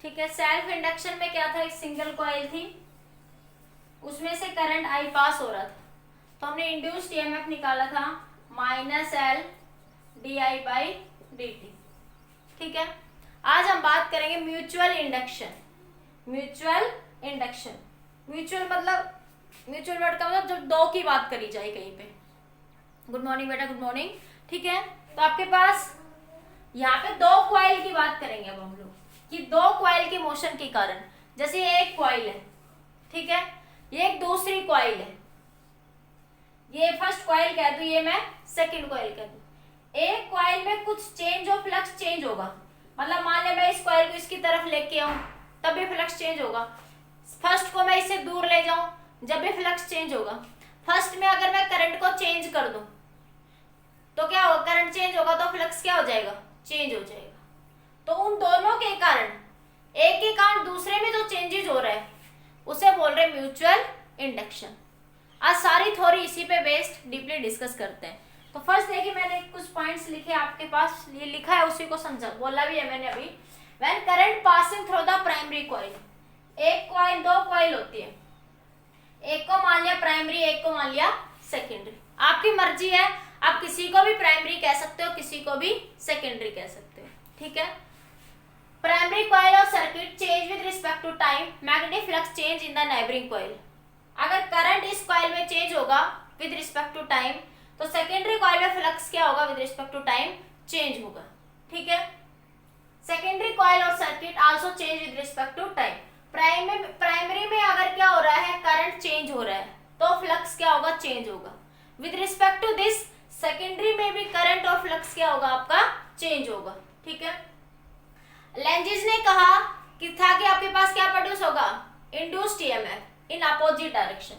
ठीक है। Self induction में क्या था, एक सिंगल कॉइल थी, उसमें से करंट आई पास हो रहा था, तो हमने इंड्यूस्ड ईएमएफ निकाला था -L di/dt। ठीक है। आज हम बात करेंगे mutual induction. Mutual induction, mutual मतलब, म्यूचुअल वर्ड का मतलब जब दो की बात करी जाए कहीं पे। गुड मॉर्निंग बेटा, गुड मॉर्निंग। ठीक है, तो आपके पास यहाँ पे दो कॉइल की बात करेंगे अब हम लोग, कि दो कॉइल के मोशन के कारण, जैसे ये एक कॉइल है, ठीक है, ये एक दूसरी कॉइल है, ये फर्स्ट कॉइल कह दूं, ये मैं सेकंड कॉइल कह दूं। एक कॉइल में कुछ चेंज हो, फ्लक्स चेंज होगा, मतलब मान ले मैं इस कॉइल को इसकी तरफ लेके आऊं तब भी फ्लक्स चेंज होगा, फर्स्ट को मैं इससे दूर ले जाऊं जब भी फ्लक्स चेंज होगा। फर्स्ट में अगर मैं करंट को चेंज कर दूं तो क्या होगा, करंट चेंज होगा तो फ्लक्स क्या हो जाएगा, चेंज हो जाएगा। तो उन दोनों के कारण, एक के कारण दूसरे में जो चेंजेस हो रहे हैं उसे बोल रहे म्यूचुअल इंडक्शन। आज सारी थ्योरी इसी पे बेस्ड डीपली डिस्कस करते हैं। तो फर्स्ट देखिए, मैंने कुछ पॉइंट्स लिखे आपके पास, ये लिखा है उसी को समझा, बोला भी है मैंने अभी। When current passing through the primary coil, एक कॉइल, दो कॉइल होती है, एक को मान लिया प्राइमरी, एक को मान लिया सेकेंडरी, आपकी मर्जी है, आप किसी को भी प्राइमरी कह सकते हो, किसी को भी सेकेंडरी कह सकते हो। ठीक है। प्राइमरी कॉइल और circuit change with respect to time, magnetic flux change in the neighbouring coil. अगर करंट इस कॉइल में चेंज होगा विद रिस्पेक्ट टू टाइम, तो सेकेंडरी कॉइल में फ्लक्स क्या होगा, with respect to time change होगा। ठीक है। सेकेंडरी कॉइल और circuit also change with respect to time. Primary में अगर क्या हो रहा है, करंट चेंज हो रहा है, तो फ्लक्स क्या होगा, चेंज होगा। With respect to this, secondary में भी करंट और फ्लक्स क्या होगा, आपका चेंज होगा। ठीक है। लेंजिस ने कहा कि था कि आपके पास क्या प्रोड्यूस होगा, induced EMF in opposite direction.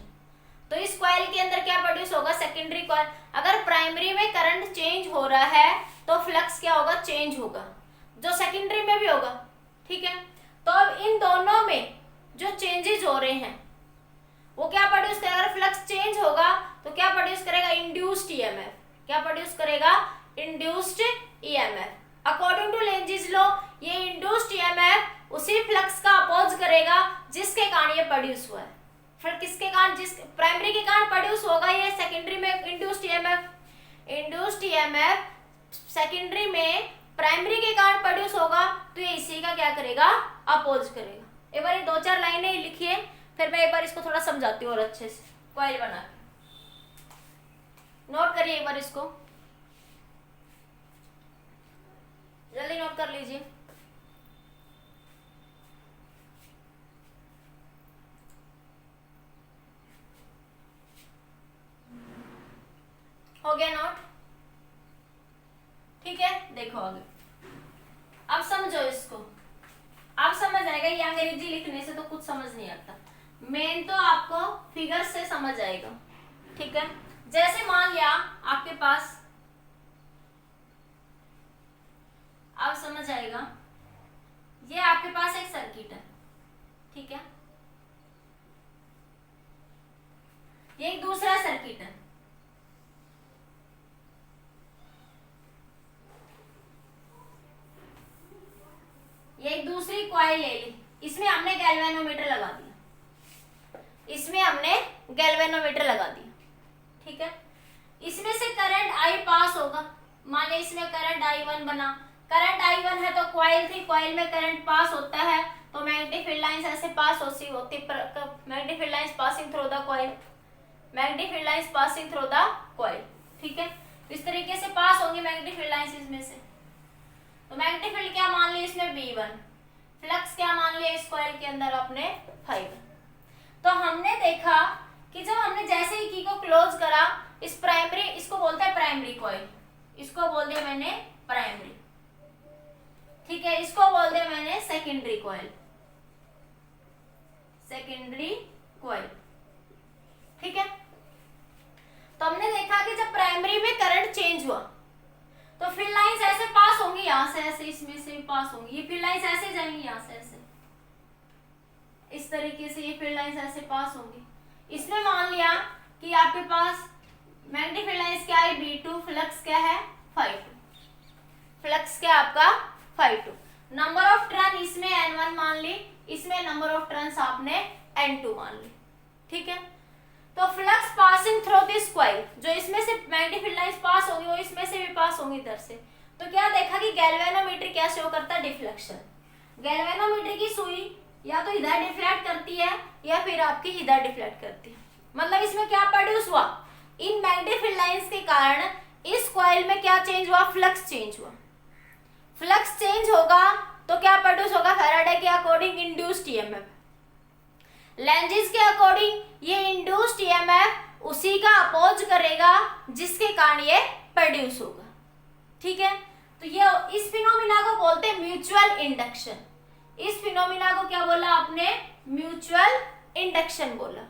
तो इस कॉइल के अंदर क्या प्रोड्यूस होगा, सेकेंडरी कॉइल। अगर प्राइमरी में करंट चेंज हो रहा है तो फ्लक्स क्या होगा, चेंज होगा, जो सेकेंडरी में भी होगा। ठीक है। तो अब इन दोनों में जो चेंजेस हो रहे हैं वो क्या प्रोड्यूस करेगा, अगर फ्लक्स चेंज होगा तो क्या प्रोड्यूस करेगा, इंड्यूस्ड ईएमएफ। क्या प्रोड्यूस करेगा, induced EMF. According to Lenz's law, ये इंड्यूस्ड ईएमएफ उसी फ्लक्स का अपोज करेगा जिसके कारण ये प्रोड्यूस हुआ है। फिर किसके कारण, जिस प्राइमरी के कारण प्रोड्यूस होगा ये सेकेंडरी में induced EMF. Induced EMF secondary में प्राइमरी के कारण प्रोड्यूस होगा, तो ये इसी का क्या करेगा, अपोज करेगा। एक बार ये दो चार लाइनें लिखिए, फिर मैं एक बार इसको थोड़ा समझाती हूँ और अच्छे से कॉइल बना के। नोट करिए एक बार इसको, जल्दी नोट कर लीजिए। हो गया नोट? ठीक है। देखो आगे, अब समझो इसको, अब समझ आएगा। ये अंग्रेजी लिखने से तो कुछ समझ नहीं आता, मेन तो आपको फिगर से समझ आएगा। ठीक है। जैसे मान लिया आपके पास, अब समझ आएगा, ये आपके पास एक सर्किट है, ठीक है, ये एक दूसरा सर्किट है, ये एक दूसरी कॉइल ले ली, इसमें हमने गैल्वेनोमीटर लगा दिया, इसमें हमने गैल्वेनोमीटर लगा दिया। ठीक है। इसमें से करंट आई पास होगा, मान ली इसमें करंट I1 बना, करंट I1 है तो कॉइल थी, कॉइल में करंट पास होता है तो मैग्नेटिक फील्ड लाइंस ऐसे पास होती, magnetic field lines passing through the coil, magnetic field lines passing through the coil. ठीक है। इस तरीके से पास होंगी मैग्नेटिक फील्ड लाइंस इसमें से। तो मैग्नेटिक फील्ड क्या मान लिया इसमें, B1, फ्लक्स क्या मान लिया इस कॉइल के अंदर आपने, ∅1। तो हमने देखा कि जब हमने जैसे ही की को क्लोज करा, इस प्राइमरी, इसको बोलते हैं प्राइमरी कॉइल, इसको बोल दिया मैंने प्राइमरी। ठीक है। इसको बोल दिया मैंने सेकेंडरी कॉइल, सेकेंडरी कॉइल। ठीक है। तो हमने देखा कि जब प्राइमरी में करंट चेंज हुआ तो फील्ड लाइंस ऐसे पास होंगी, यहां से ऐसे, इसमें से भी पास होंगी, ये फील्ड लाइंस ऐसे जाएंगी, यहां से ऐसे, इस तरीके से ये फील्ड लाइंस ऐसे पास होंगी। इसमें मान लिया कि आपके पास मैग्नेटिक फील्ड लाइंस क्या है, B2, फ्लक्स क्या है, ∅2, फ्लक्स क्या आपका ∅2। नंबर ऑफ टर्न इसमें N1 मान इसमें नंबर ऑफ टर्न्स आपने N2 मान ली, ठीक है। तो flux passing through this coil, जो इसमें से मैग्नेटिक फील्ड लाइंस पास होगी वो इसमें से भी पास होंगी इधर से। तो क्या देखा कि गैल्वेनोमीटर क्या शो करता है, डिफ्लेक्शन। गैल्वेनोमीटर की सुई या तो इधर डिफ्लेक्ट करती है या फिर आपकी इधर डिफ्लेक्ट करती है। मतलब इसमें क्या प्रोड्यूस हुआ, इन मैग्नेटिक फील्ड लाइंस के कारण इस कॉइल में क्या चेंज हुआ, फ्लक्स चेंज हुआ। फ्लक्स चेंज होगा तो क्या प्रोड्यूस होगा, फैराडे के अकॉर्डिंग इंड्यूस्ड ईएमएफ। लेंजिस के अकॉर्डिंग ये इंड्यूस्ड ईएमएफ उसी का अपोज करेगा जिसके कारण ये प्रोड्यूस होगा, ठीक है। तो ये इस फिनोमिना को बोलते हैं म्यूचुअल इंडक्शन। इस फिनोमिना को क्या बोला आपने, म्यूचुअल इंडक्शन बोला,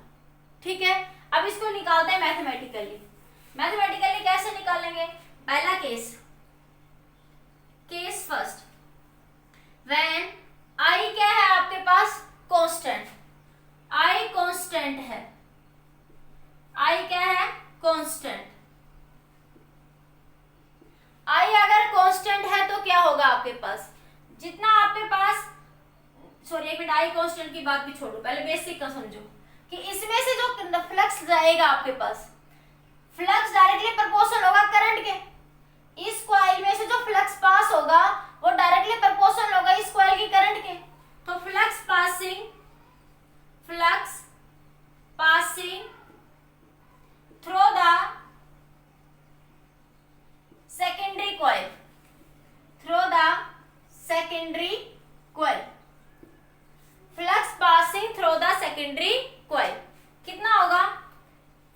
ठीक है। अब इसको निकालते हैं मैथमेटिकली। मैथमेटिकली कैसे निकालेंगे, पहला केस फर्स्ट, व्हेन आई क्या है आपके पास, कांस्टेंट। आई कांस्टेंट है, आई क्या है, कांस्टेंट। आई अगर कांस्टेंट है तो क्या होगा आपके पास, जितना आपके पास, सॉरी एक मिनट, आई कांस्टेंट की बात भी छोड़ो, पहले बेसिक का समझो कि इसमें से जो फ्लक्स जाएगा आपके पास, फ्लक्स डायरेक्टली प्रोपोर्शनल होगा करंट के। इस कॉइल में से जो फ्लक्स पास होगा वो डायरेक्टली प्रोपोर्शनल होगा इस कॉइल की करंट के। तो flux passing through the secondary coil, flux passing through the secondary coil कितना होगा,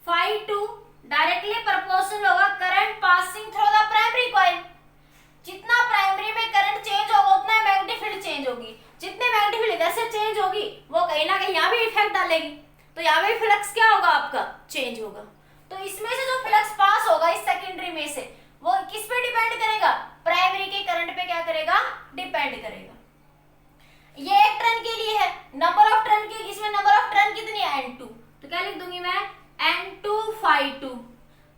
phi2 डायरेक्टली प्रोपोर्शनल होगा current passing through the primary coil. जितना प्राइमरी में करंट चेंज होगा उतना मैग्नेटिक फील्ड चेंज होगी। जितने मैग्नेटिक फील्ड इधर से चेंज होगी वो कहीं ना कहीं यहाँ भी इफेक्ट डालेगी, तो यहाँ भी फ्लक्स क्या होगा आपका, चेंज होगा। तो इसमें से जो फ्लक्स पास होगा इस सेकेंडरी में से वो किस पे डिपेंड करेगा, प्राइमरी के करंट पे क्या करेगा, डिपेंड करेगा। ये एक टर्न के लिए है, नंबर ऑफ टर्न की, इसमें नंबर ऑफ टर्न कितनी है, N2। तो क्या लिख दूंगी मैं, N2 phi2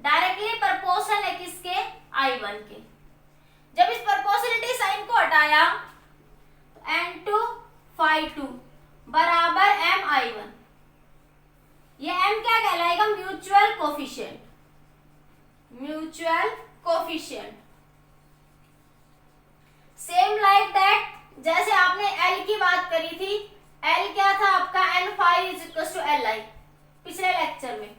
डायरेक्टली प्रोपोर्शनल है किसके, I1 के। जब इस प्रोपोर्शनलिटी साइन को हटाया तो N2 phi2 बराबर MI1। ये M क्या कहलाएगा, mutual coefficient. Same like that, जैसे आपने L की बात करी थी, L क्या था आपका, N phi is equals to Li। पिछले लेक्चर में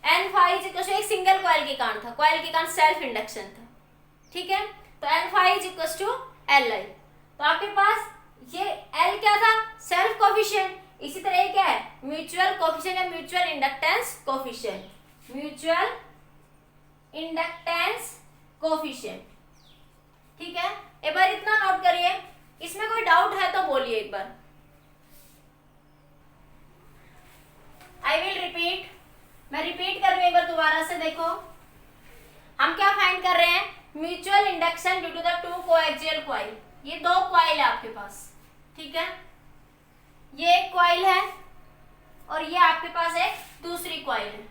N phi is equals to एक सिंगल कॉइल के कारण था, कॉइल के कारण सेल्फ इंडक्शन था, ठीक है। तो N phi is equals to Li। तो आपके पास ये L क्या था, सेल्फ कोफिशिएंट। इसी तरह ये क्या है, म्यूचुअल कोफिशिएंट या mutual inductance coefficient, mutual inductance coefficient, ठीक है। एक बार इतना नोट करिए, इसमें कोई डाउट है तो बोलिए एक बार। आई विल रिपीट, मैं रिपीट कर रही हूं एक बार दोबारा से। देखो हम क्या फाइंड कर रहे हैं, mutual induction due to the two coaxial coil. ये दो कॉइल है आपके पास, ठीक है। ये एक कॉइल है और ये आपके पास एक दूसरी कॉइल है,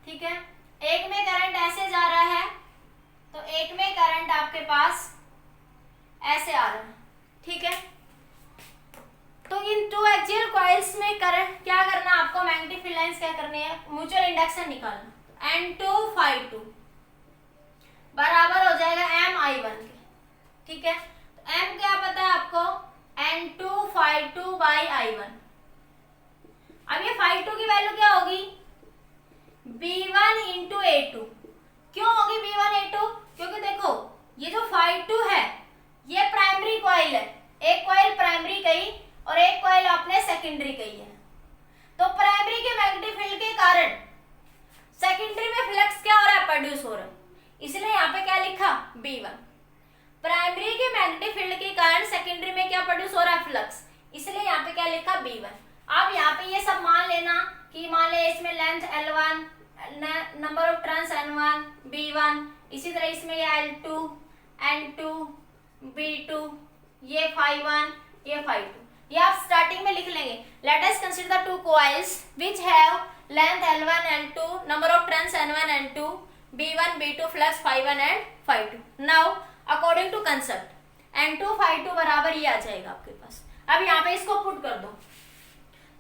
ठीक है। एक में करंट ऐसे जा रहा है तो एक में करंट आपके पास ऐसे आ रहा है, ठीक है। तो इन टू एक्सियल कॉइल्स में करंट क्या करना, आपको मैग्नेटिक फील्ड लाइंस क्या करनी है, म्यूचुअल इंडक्शन निकालना। N2 phi2 बराबर हो जाएगा MI1 के, ठीक है। तो M क्या पता है आपको, N2 phi2 by I1। अब ये phi2 की वैल्यू क्या होगी, B1 into A2। क्यों होगी B1 A2, क्योंकि देखो ये जो phi2 है ये प्राइमरी कॉइल है, एक कॉइल प्राइमरी कही और एक कॉइल आपने सेकेंडरी कही है। तो प्राइमरी के मैग्नेटिक फील्ड के कारण सेकेंडरी में फ्लक्स क्या हो रहा है, प्रोड्यूस हो रहा है, इसलिए यहाँ पे क्या लिखा, B1। प्राइमरी के मैग्नेटिक फील्ड के कारण सेकेंडरी में क्या प्रोड्यूस हो रहा है, फ्लक्स, इसलिए यहाँ पे क्या लिखा, B1। अब यहाँ पे ये सब मान लेना कि मान ले इसमें length L1, number of turns N1, B1, इसी तरह इसमें ये L2, N2, B2, ये phi1, ये phi2, ये आप स्टार्टिंग में लिख लेंगे। Let us consider the two coils which have length L1, L2, number of turns N1, N2, B1, B2, flux phi1 and phi2। Now according to concept, N2 phi2 बराबर ये आ जाएगा आपके पास। अब यहाँ पे इसको पुट कर दो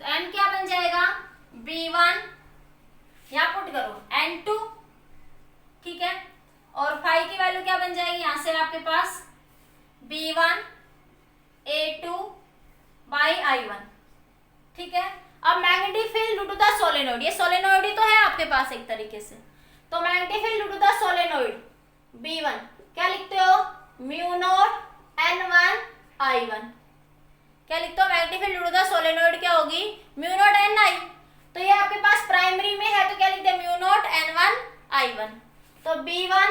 तो M क्या बन जाएगा, B1, यहाँ पुट करो N2, ठीक है, और फाई की वैल्यू क्या बन जाएगी यहां से आपके पास B1 A2 बाई I1, ठीक है। अब magnetic field due to the solenoid, ये सोलेनोइड ही तो है आपके पास एक तरीके से, तो magnetic field due to the solenoid B1 क्या लिखते हो, म्यू नॉट N1 I1, क्या लिखते हो, magnetic field due to the solenoid क्या होगी, म्यू नॉट Ni, तो ये आपके पास प्राइमरी में है तो क्या लिखते हैं, म्यू नॉट N1 I1, तो B1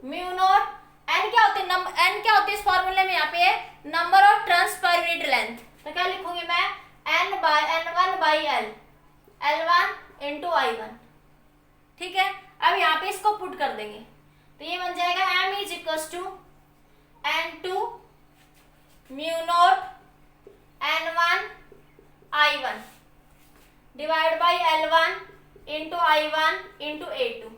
म्यू नॉट N क्या होती है, N क्या होती है इस फॉर्मूले में, यहाँ पे number of turns per unit length, तो क्या लिखूंगी मैं N1 by L, L1 into I1, ठीक है। अब यहाँ पे इसको पुट कर देंगे तो ये बन जाएगा M is equals to N2 mu naught N1 I1 divide by L1 into I1 into A2,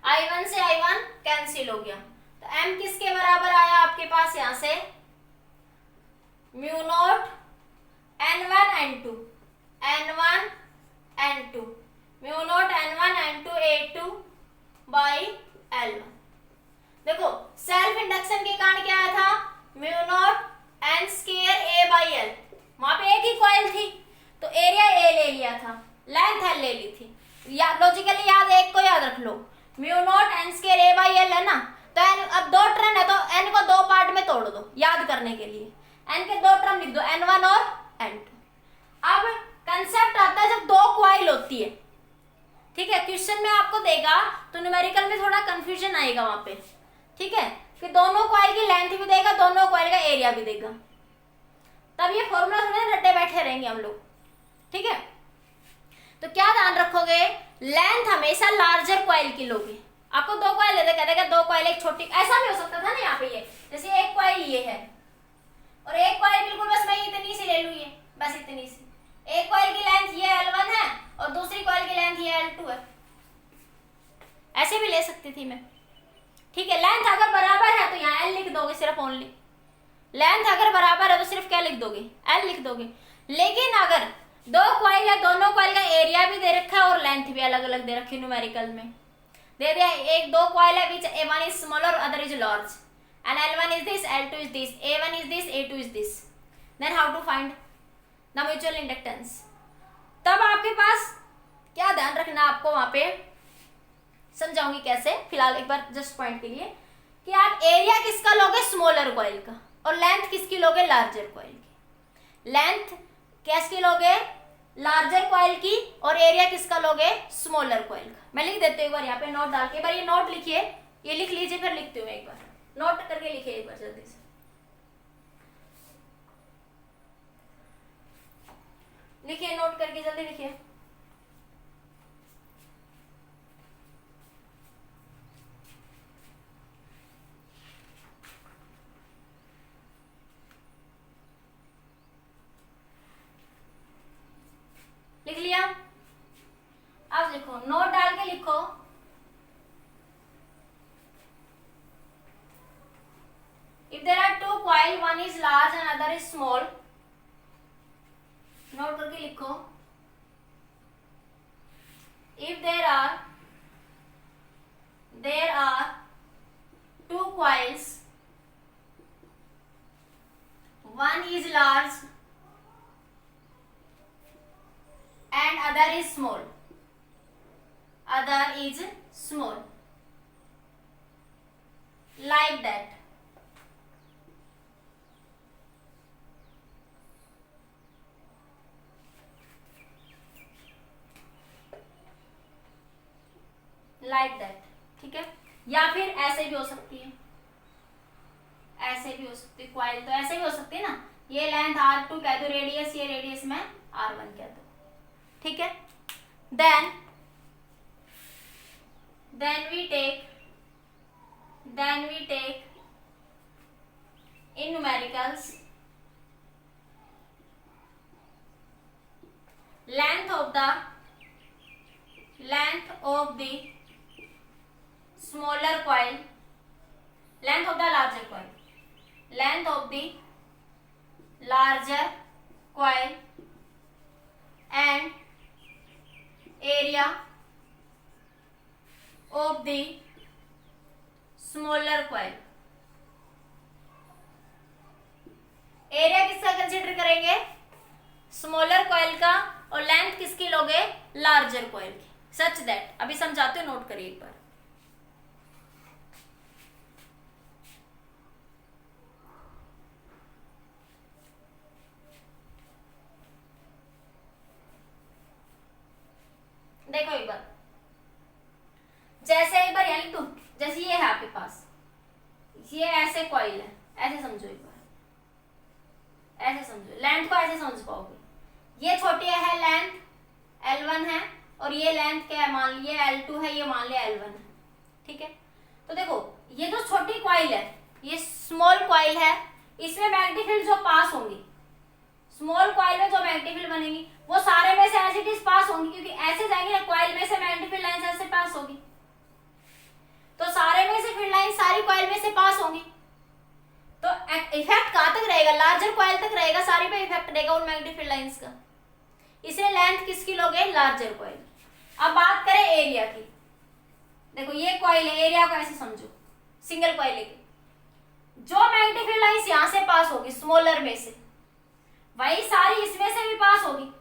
I1 से I1 कैंसिल हो गया, तो M किसके बराबर आया आपके पास यहाँ से, mu naught N1 N2 mu naught N1 N2 A2 by L1। देखो सेल्फ इंडक्शन के कारण क्या आया था, mu naught N square A by L, वहां पे एक ही कॉइल थी तो एरिया A ले लिया था, लेंथ L ले ली थी, या लॉजिकली याद, एक को याद रख लो, mu naught N square A by L है ना, तो N अब दो टर्म है तो N को दो पार्ट में तोड़ दो याद करने के लिए, N के दो टर्म लिख दो N1 और N2। अब कंसेप्ट आता है जब दो कॉइल होती है, ठीक है, क्वेश्चन में आपको देगा तो न्यूमेरिकल में थोड़ा कंफ्यूजन आएगा वहां पे, ठीक है, कि दोनों कॉइल की लेंथ भी देगा, दोनों कॉइल का एरिया भी देगा, तब ये फॉर्मूला थोड़े रट्टे बैठे रहेंगे हम लोग, ठीक है। तो क्या ध्यान रखोगे, लेंथ हमेशा लार्जर कॉइल की लोगे, आपको दो कॉइल लेते कहते दो कॉइल एक छोटी, ऐसा भी हो सकता था ना यहाँ पे, ये जैसे एक कॉइल ये है और एक कॉइल बिल्कुल बस मैं इतनी सी ले लूँ, ये बस इतनी सी, एक कॉइल की लेंथ ये L1 है और दूसरी कॉइल की लेंथ ये L2 है, ऐसे भी ले सकती थी मैं, ठीक है। लेंथ अगर बराबर है तो यहाँ L लिख दोगे सिर्फ ओनली, लेंथ अगर बराबर है तो सिर्फ क्या लिख दोगे, L लिख दोगे। लेकिन अगर दो कॉइल है, दोनों कॉइल का एरिया भी दे रखा है और लेंथ भी अलग अलग दे रखी है, न्यूमेरिकल में दे दिया, एक दो कॉइल है which A1 is smaller other is large and L1 is this, L2 is this, A1 is this, A2 is this, then how to find the mutual inductance. तब आपके पास क्या ध्यान रखना, आपको वहां पे समझाऊंगी कैसे, फिलहाल एक बार जस्ट पॉइंट के लिए, कि आप एरिया किसका लोगे, स्मॉलर कॉइल का, और लेंथ किसकी लोगे, लार्जर कॉइल की। लेंथ किसकी लोगे, लार्जर कॉइल की, और एरिया किसका लोगे, स्मॉलर कॉइल का। मैं लिख देती हूँ एक बार यहाँ पे नोट डाल के, एक बार ये नोट लिखिए, ये लिख लीजिए, फिर लिखती हूँ एक बार, नोट करके लिखिए एक बार जल्दी से, लिखिए नोट करके जल्दी लिखिए। लिख लिया, अब देखो नोट डाल के लिखो, if there are two coil, one is large and other is small, note करके लिखो, if there are two coils, one is large and other is small, like that, ठीक है। या फिर ऐसे भी हो सकती है, ऐसे भी हो सकती है, कॉइल तो ऐसे भी हो सकती है ना, ये लेंथ R2 कह दो, रेडियस ये रेडियस में R1 कह दो, ठीक है। Then we take in numericals length of the smaller coil, length of the larger coil, length of the larger coil and area of the smaller coil. Area किसका consider करेंगे? Smaller coil का, और length किसकी लोगे? Larger coil की। Such that, अभी समझाते हो, नोट करिए एक बार। देखो एक बार, जैसे एक बार यानी तुम, जैसे ये है आपके पास, ये ऐसे कॉइल है, ऐसे समझो एक बार, ऐसे समझो, लेंथ को ऐसे समझ पाओगे। ये छोटी है लेंथ, L1 है, और ये लेंथ क्या है, मान लिया L2 है, ये मान लिया L1 है, ठीक है। तो देखो ये जो छोटी कॉइल है, ये स्मॉल कॉइल है, इसमें मैग्नेटिक फील्ड जो पास होंगी, स्मॉल कॉइल में जो मैग्नेटिक फील्ड बनेगी वो सारे में से एज इट इज पास होंगी, क्योंकि ऐसे जाएंगे ना, कॉइल में से मैग्नेटिक फील्ड लाइन ऐसे पास होगी, तो सारे में से फील्ड लाइन सारी कॉइल में से पास होंगी। तो इफेक्ट कहां तक रहेगा? लार्जर कॉइल तक रहेगा, सारी पे इफेक्ट रहेगा उन मैग्नेटिक फील्ड लाइंस का। इसलिए लेंथ किसकी लोगे? Larger coil. अब बात करें एरिया की। देखो ये कॉइल है, एरिया को ऐसे समझो, सिंगल कॉइल है, जो मैग्नेटिक फील्ड लाइंस यहां से पास होगी स्मॉलर में से, वही सारी इसमें से भी पास होगी।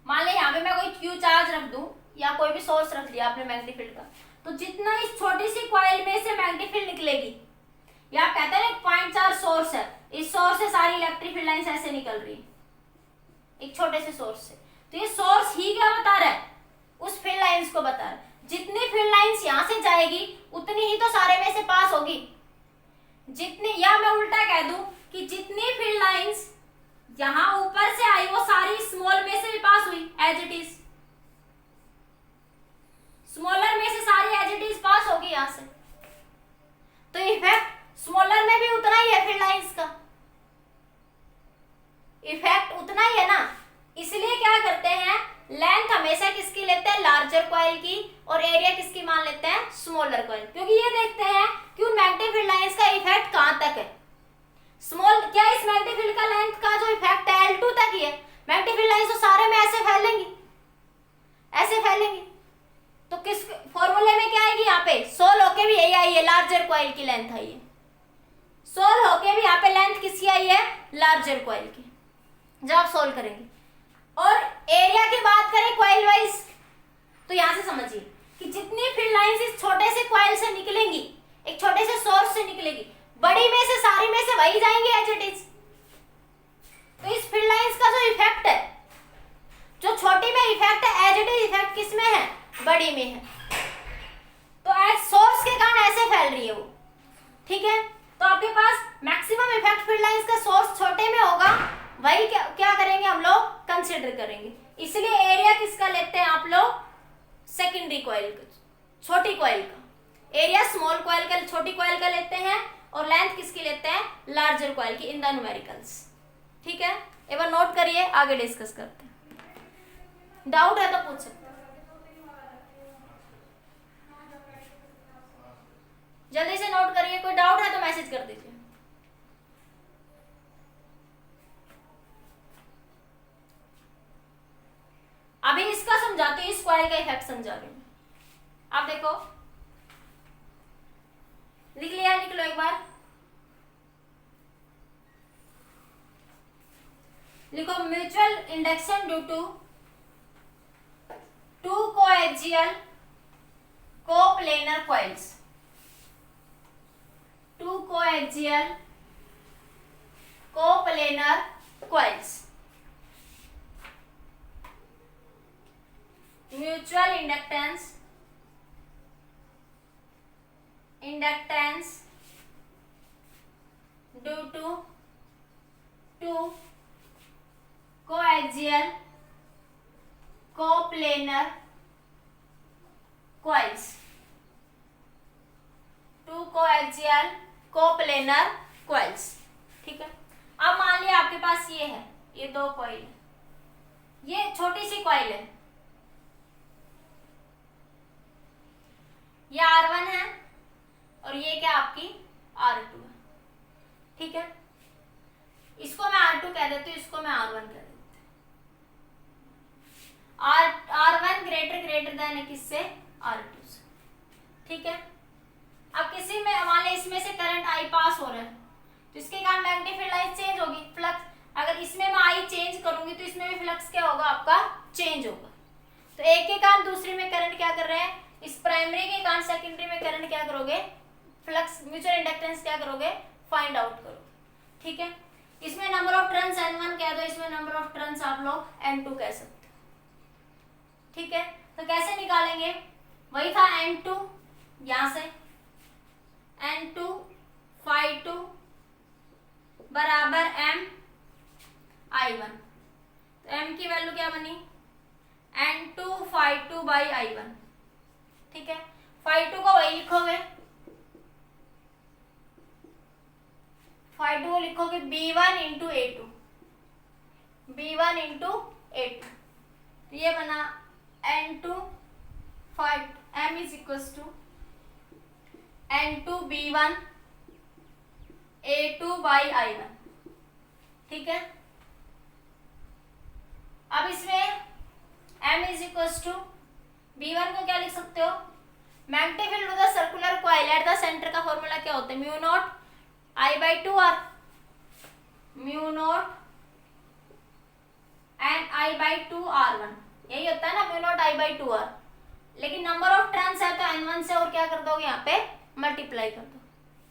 मान ले यहाँ पे मैं कोई क्यू चार्ज रख दूं, या कोई भी सोर्स रख लिया आपने मैग्नेटिक फील्ड का, तो जितना इस छोटी सी कॉइल में से मैग्नेटिक फील्ड निकलेगी, या आप कहते हैं ना 0.4 सोर्स है, इस सोर्स से सारी इलेक्ट्रिक फील्ड लाइंस ऐसे निकल रही है, एक छोटे से सोर्स से। तो ये सोर्स ही क्या बता रहा है? उस फील्ड लाइंस को बता रहा है। जितनी फील्ड लाइंस यहां से जाएगी उतनी ही तो सारे में से पास होगी। जितनी, या मैं उल्टा कह दूं कि जितनी फील्ड लाइंस यहां ऊपर से आई वो सारी स्मॉल में से भी पास हुई एज इट इज, स्मॉलर में से सारी एज इट इज पास होगी यहां से। तो इफेक्ट स्मॉलर में भी उतना ही है, फील्ड लाइंस का इफेक्ट उतना ही है ना। इसलिए क्या करते हैं, लेंथ हमेशा किसकी लेते हैं? लार्जर कॉइल की, और एरिया किसकी मान लेते हैं? स्मॉलर कॉइल, क्योंकि ये देखते हैं कि उन मैग्नेटिक फील्ड लाइंस का इफेक्ट कहां तक है। स्मॉल, क्या इस मैग्नेटिक फील्ड का लेंथ का जो इफेक्ट है L2 तक ही है। मैग्नेटिक फील्ड लाइंस तो सारे में ऐसे फैलेंगी, ऐसे फैलेंगी, तो किस फॉर्मूले में क्या आएगी? यहाँ पे सोल होके भी यही आई है, लार्जर कॉइल की लेंथ आई है। सोल होके भी यहाँ पे लेंथ किसकी आई है? लार्जर कॉइल की, जब आप सोल्व करेंगे। और एरिया की बात करें कॉइल वाइज, तो यहां से समझिए कि जितनी फील्ड लाइंस इस छोटे से कॉइल से निकलेंगी, एक छोटे से सोर्स से निकलेगी, बड़ी में से सारी में से वही जाएंगे एज इट इज। तो इस फील्ड लाइंस का जो इफेक्ट है, जो छोटी में इफेक्ट है, एज इट इज इफेक्ट किसमें है? बड़ी में है। तो एज सोर्स के कारण ऐसे फैल रही है वो, ठीक है। तो आपके पास मैक्सिमम इफेक्ट फील्ड लाइंस का सोर्स छोटे में होगा, वही क्या करेंगे हम लोग? कंसिडर करेंगे। इसलिए एरिया किसका लेते हैं आप लोग? सेकेंडरी कॉइल का, छोटी कॉइल का। एरिया स्मॉल कॉइल का, छोटी कॉइल का लेते हैं, और लेंथ किसकी लेते हैं? लार्जर कॉइल की, इन द न्यूमेरिकल्स, ठीक है। एक बार नोट करिए, आगे डिस्कस करते हैं। डाउट है तो पूछ सकते हैं, जल्दी से नोट करिए। कोई डाउट है तो मैसेज कर दीजिए। अभी इसका समझाते हैं, इस कॉइल का इफेक्ट समझा रही हूं। आप देखो, लिख लिया? लिख लो एक बार, लिखो mutual induction due to two coaxial coplanar coils. Two coaxial coplanar coils, mutual inductance due to two coaxial coplanar coils. Two coaxial coplanar coils, ठीक है। अब मान लिया आपके पास ये है, ये दो कॉइल है, ये छोटी सी कॉइल है, ये R1 है, और ये क्या आपकी R2 है, ठीक है, इसको मैं R2 कह देती हूँ, इसको मैं R1 कह देती हूँ। R1 ग्रेटर देन है किससे? R2 से। ठीक है, अब किसी में मान लीजिए इसमें से करंट I पास हो रहा है तो इसके कारण मैग्नेटिक फील्ड लाइन चेंज होगी, फ्लक्स। अगर इसमें मैं I चेंज करूंगी तो इसमें भी फ्लक्स क्या होगा आपका? चेंज होगा। तो एक के कारण दूसरे में करंट क्या कर रहे हैं? इस प्राइमरी के कारण सेकेंडरी में करंट क्या करोगे? फ्लक्स, म्यूचुअल इंडक्टेंस क्या करोगे? फाइंड आउट करोगे। ठीक है, इसमें नंबर ऑफ टर्न्स N1 कह दो, इसमें नंबर ऑफ टर्न्स आप लोग N2 कह सकते हो। ठीक है, तो कैसे निकालेंगे? वही था N2, यहां से N2 phi2 बराबर M I1। तो M की वैल्यू क्या बनी? N2 phi2 by I1। ठीक है, phi2 को वही लिखोगे, phi2 को लिखोगे B1 into A2, B1 into A2। तो ये बना N2 phi M is equals to N2 B1 A2 by I1। ठीक है, अब इसमें M is equals to B1 को क्या लिख सकते हो? Magnetic field of the circular coil at the centre का फॉर्मूला क्या होता है? Mu naught I by 2R, mu naught and I by 2R1, यही होता है ना, mu naught I by 2R। लेकिन नंबर ऑफ टर्न्स है तो N1 से और क्या कर दोगे? यहाँ पे मल्टीप्लाई कर दो।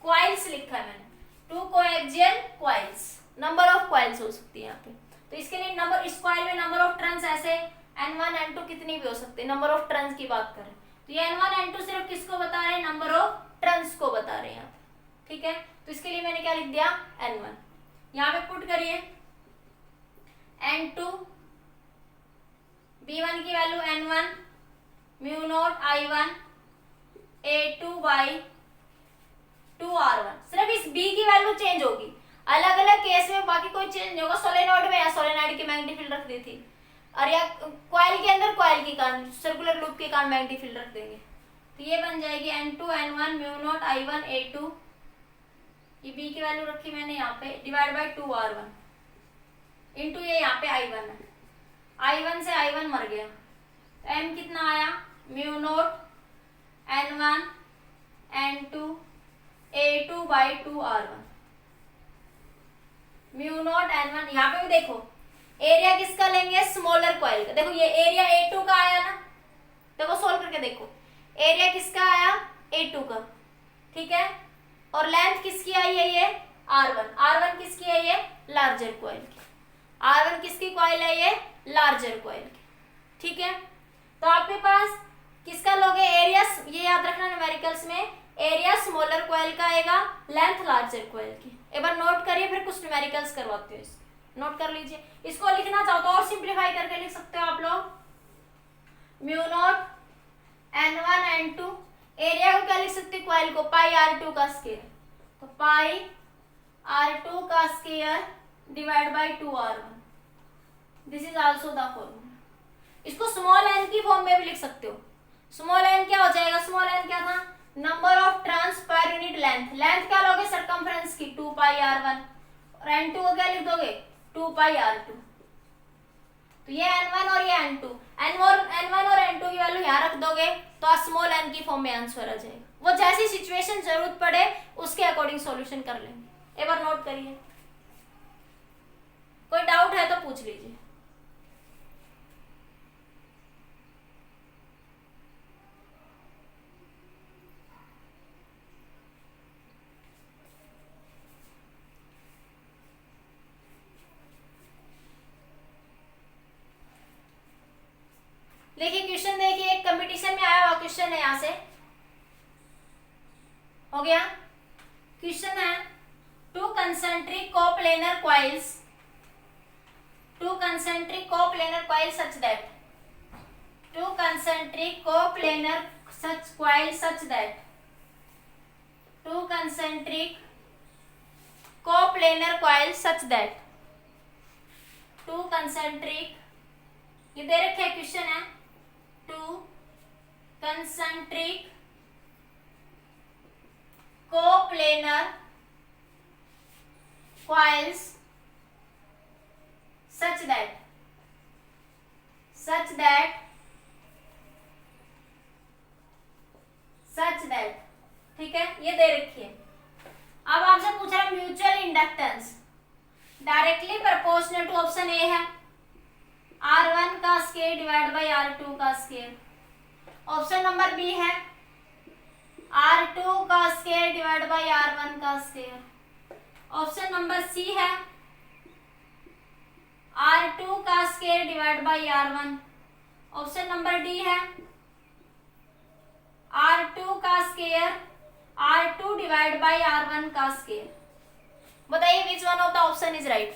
क्वाइल्स लिखा है मैंने, 2 coaxial coils, number of coils हो सकती है यहाँ पे। तो इसके लिए नंबर, इस क्वाइल में नंबर ऑफ टर्न्स ऐसे N1 N2 कितनी भी हो सकती है, नंबर ऑफ टर्न्स की बात करें तो ये N1 N2 सिर्फ किसको बता रहे हैं? नंबर ऑफ टर्न्स को बता रहे हैं यहाँ पे। ठीक है, तो इसके लिए मैंने क्या लिख दिया? N1। यहाँ पे पुट करिए N2 B1 की value N1 mu naught I1 A2 by 2R1। सिर्फ इस B की वैल्यू चेंज होगी, अलग अलग केस में बाकी कोई चेंज नहीं होगा। सोलेनॉइड में या सोलेनॉइड की मैग्नेटिक फील्ड रख दी थी, और या कॉइल के अंदर कॉइल की कारण, सर्कुलर लूप के कारण मैग्नेटिक फील्ड रख देंगे। तो ये बन जाएगी N2 N1 mu naught I1 A2, ये B की वैल्यू रखी मैंने यहाँ पे, डिवाइड बाई 2R1 इंटू ये यहाँ पे I1 है, I1 से I1 मर गया, तो M कितना आया? Mu naught N1 N2 A2 by 2R1, mu naught N1। यहाँ पे भी देखो एरिया किसका लेंगे? स्मॉलर कॉइल का। देखो ये एरिया A2 का आया ना, देखो सोल्व करके देखो, एरिया किसका आया? A2 का। ठीक है, और लेंथ किसकी आई है? ये R1। R1 किसकी है? ये लार्जर कॉइल की। R1 किसकी कॉइल है? ये लार्जर कॉइल की। ठीक है, तो आपके पास किसका लोगे? एरिया, ये याद रखना न्यूमेरिकल्स में, एरिया स्मॉलर कॉइल का आएगा, लेंथ लार्जर कॉइल की। एक बार नोट करिए, फिर कुछ न्यूमेरिकल्स करवाते हो, इसको नोट कर लीजिए। इसको लिखना चाहो तो और सिंप्लीफाई करके लिख सकते हो आप लोग, mu naught N1 N2, area को क्या लिख सकते हो? कॉइल को पाई R2 का स्क्वायर, तो पाई R2 का square divide by 2R1। This is also the formula. इसको स्मॉल n की फॉर्म में भी लिख सकते हो। स्मॉल n क्या हो जाएगा? स्मॉल n क्या था? Number of turns per unit length. Length क्या लोगे? सरकमफ्रेंस की 2 पाई R1, और N2 को क्या लिख दोगे? 2 पाई R2। तो ये N1 और ये N2, N1 और N2 की वैल्यू यहाँ रख दोगे तो स्मॉल n की फॉर्म में आंसर आ जाएगा। वो जैसी सिचुएशन जरूरत पड़े उसके अकॉर्डिंग सॉल्यूशन कर लेंगे। एक बार नोट करिए, कोई डाउट है तो पूछ लीजिए। देखिए क्वेश्चन, देखिए एक कंपटीशन में आया हुआ क्वेश्चन है, यहां से हो गया। क्वेश्चन है two concentric coplanar coils such that two concentric coplanar such coil such that two concentric coplanar coil such that two concentric, ये दे रखे क्वेश्चन है, two concentric coplanar coils such that ठीक है, ये दे रखी है। अब आपसे पूछ रहा है mutual inductance directly proportional to option A है R1 का स्क्वायर डिवाइड बाय R2 का स्क्वायर। ऑप्शन नंबर बी है R2 का स्क्वायर डिवाइड बाय R1 का स्क्वायर। ऑप्शन नंबर सी है R2 का square divide bye R1। Option number D है R2 का square R2 divide by R1 का square. बताइए विच one of the option is right.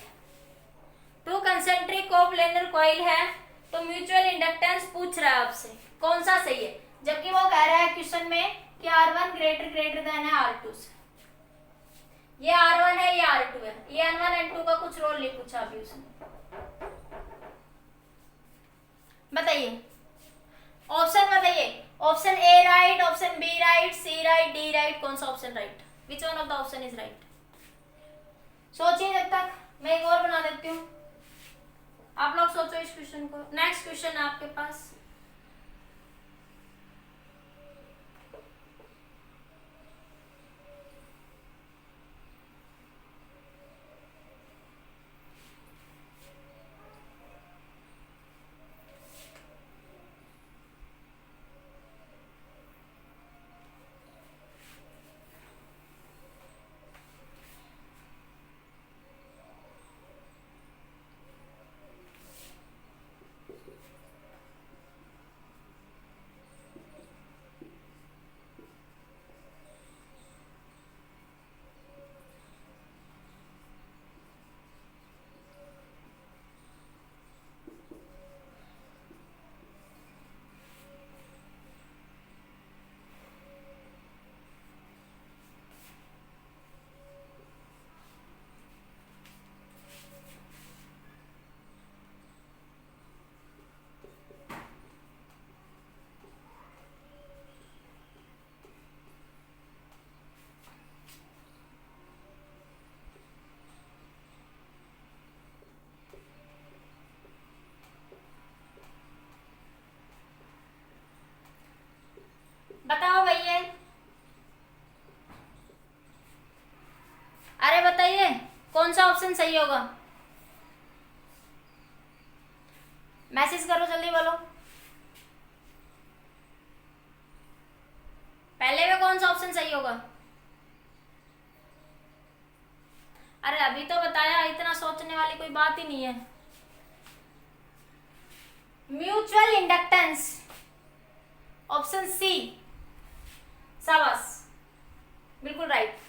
Two concentric coplanar coil है तो mutual inductance पूछ रहा है आपसे कौन सा सही है, जबकि वो कह रहा है क्वेश्चन में कि R1 ग्रेटर देन है R2 से। ये R1 है, ये R2 है, ये N1 N2 का कुछ रोल नहीं पूछा अभी उसने। बताइए ऑप्शन बताइए, option A right, option B right, C right, D right, कौन सा option right? Which one of the option is right? सोचिए, जब तक मैं एक और बना देती हूँ, आप लोग सोचो इस क्वेश्चन को। नेक्स्ट क्वेश्चन है आपके पास। बताओ भैया, अरे बताइए कौन सा ऑप्शन सही होगा? मैसेज करो, जल्दी बोलो। पहले में कौन सा ऑप्शन सही होगा? अरे अभी तो बताया, इतना सोचने वाली कोई बात ही नहीं है। Mutual inductance, option C. शाबाश, बिल्कुल right,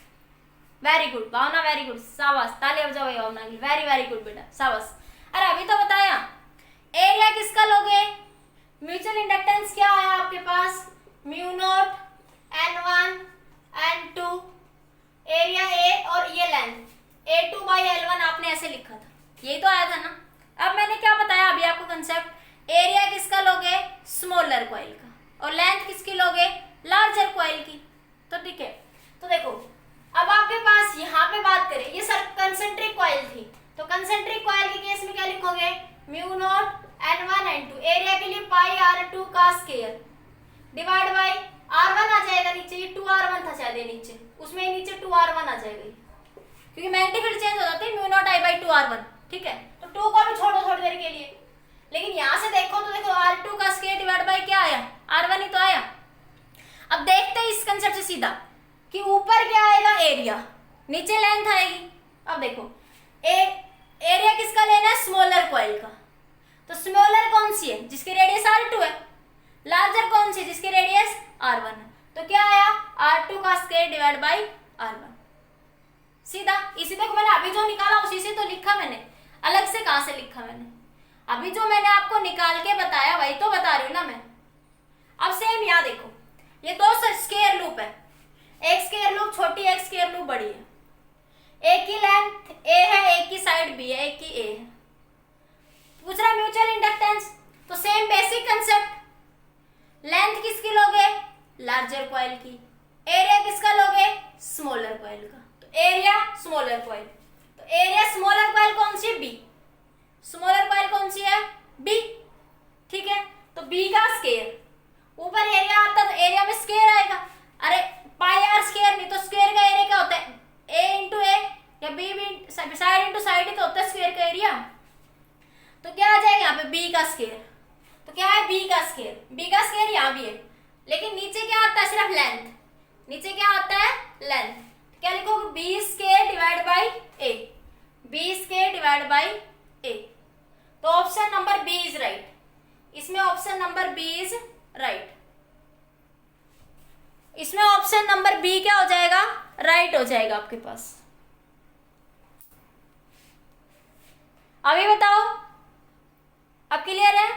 very good Bhavna, very good, शाबाश, ताली बजाओ भावना के लिए, वेरी वेरी गुड बेटा, शाबाश। अरे अभी तो बताया। एरिया किसका लोगे? म्यूचुअल इंडक्टेंस क्या आया आपके पास? Mu naught N1 N2, area A और ये लेंथ A2 बाई L1 आपने ऐसे लिखा था, यही तो आया था ना। अब मैंने क्या बताया अभी आपको कंसेप्ट? एरिया किसका लोगे? स्मॉलर कॉइल का, और लेंथ किसकी लोगे? लार्जर कॉइल की। तो ठीक है, तो देखो अब आपके पास यहाँ पे बात करें, ये सर कंसेंट्रिक कॉइल थी, तो कंसेंट्रिक कॉइल के केस में क्या लिखोगे? Mu naught N1 N2, area के लिए पाई R2 का स्क्वायर डिवाइड बाई R1 आ जाएगा नीचे, ये 2R1 था शायद नीचे, उसमें नीचे 2R1 आ जाएगा, क्योंकि मैग्नेटिक फील्ड चेंज हो जाती है, mu naught I by 2R1। ठीक है, तो 2 को भी छोड़ो थोड़ी देर के लिए, लेकिन यहाँ से देखो तो देखो R2 का स्क्वायर डिवाइड बाई क्या आया? R1 ही तो आया। अब देखते हैं इस कंसेप्ट से सीधा कि ऊपर क्या आएगा? एरिया, नीचे लेंथ आएगी। अब देखो एरिया किसका लेना है? स्मॉलर कॉइल का, तो स्मॉलर कौन सी है? जिसकी रेडियस R2 है। लार्जर कौन सी? जिसकी रेडियस R1 है। तो क्या आया? R2 का स्क्वायर डिवाइड बाई R1। सीधा इसी देखो, मैंने अभी जो निकाला उसी से तो लिखा, मैंने अलग से कहां से लिखा? मैंने अभी जो मैंने आपको निकाल के बताया वही तो बता रही हूँ ना मैं। अब सेम यहाँ देखो, ये दो स्क्वायर लूप है, एक स्क्वायर लूप छोटी है, एक स्क्वायर लूप बड़ी है, एक की लेंथ A है, एक की साइड B है, एक की A है। पूछ रहा म्यूचुअल इंडक्टेंस, तो सेम बेसिक कंसेप्ट, लेंथ किसकी लोगे? लार्जर कॉइल की, एरिया किसका लोगे? स्मॉलर कॉइल का, तो एरिया स्मॉलर कॉइल, तो एरिया स्मॉलर कॉइल कौन सी है? बी। स्मॉलर कॉइल कौन सी है? बी। ठीक है, तो बी का स्क्वायर, ऊपर एरिया आता तो एरिया में स्क्वायर आएगा। अरे पाई आर स्क्वायर, नहीं तो स्क्वायर का एरिया क्या होता है? ए इंटू ए, या B B side into side ही तो होता है स्क्वायर का एरिया। तो क्या आ जाएगा यहाँ पे? बी का स्क्वायर। तो क्या है? बी का स्क्वायर। बी का स्क्वायर यहाँ भी है, लेकिन नीचे क्या आता है? सिर्फ लेंथ। नीचे क्या आता है? लेंथ। तो क्या लिखोगे? B square divide by A. B square divide by A. तो option number B is right. इसमें option number B is right. इसमें ऑप्शन नंबर बी क्या हो जाएगा? राइट हो जाएगा आपके पास। अभी बताओ, अब क्लियर है?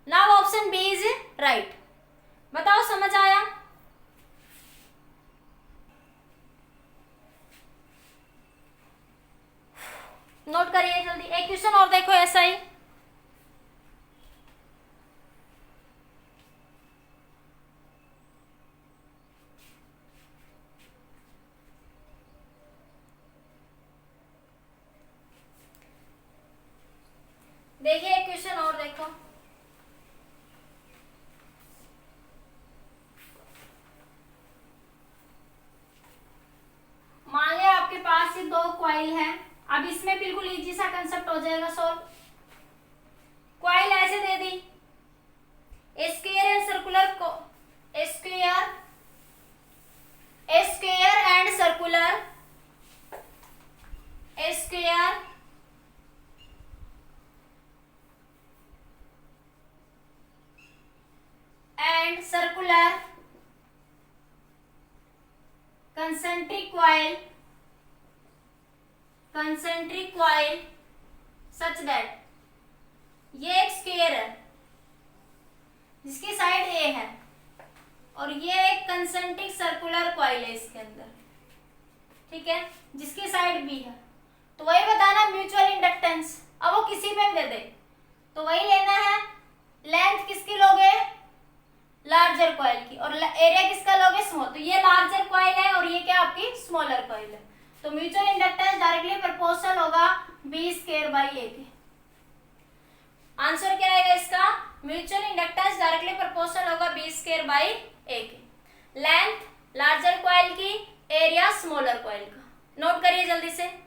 Now option B is right. बताओ समझ आया? नोट करिए जल्दी। एक क्वेश्चन और देखो ऐसा ही। देखिए एक क्वेश्चन और देखो। मान लिया आपके पास ये दो कॉइल है। अब इसमें बिल्कुल इजी सा कंसेप्ट हो जाएगा सॉल्व। कॉइल ऐसे दे दी, स्क्वायर एंड सर्कुलर को square and circular square and circular concentric coil such that ये एक स्क्वायर है जिसकी साइड ए है, और ये एक कंसेंट्रिक सर्कुलर कॉइल है इसके अंदर, ठीक है, जिसकी साइड बी है। तो वही बताना म्यूचुअल इंडक्टेंस। अब वो किसी में दे दे तो वही लेना है। लेंथ किसकी लोगे? लार्जर कॉइल की। और एरिया किसका लोगे? स्मॉल। तो ये लार्जर कॉइल है और ये क्या आपकी स्मॉलर कॉइल है। तो म्यूचुअल इंडक्टेंस डायरेक्टली प्रोपोर्शनल होगा बी स्क्वायर बाई ए के। आंसर क्या आएगा इसका? म्यूचुअल इंडक्टेंस डायरेक्टली प्रोपोर्शनल होगा बी स्क्वायर बाई ए के। लेंथ लार्जर कॉइल की, एरिया स्मॉलर कॉइल का। नोट करिए जल्दी से।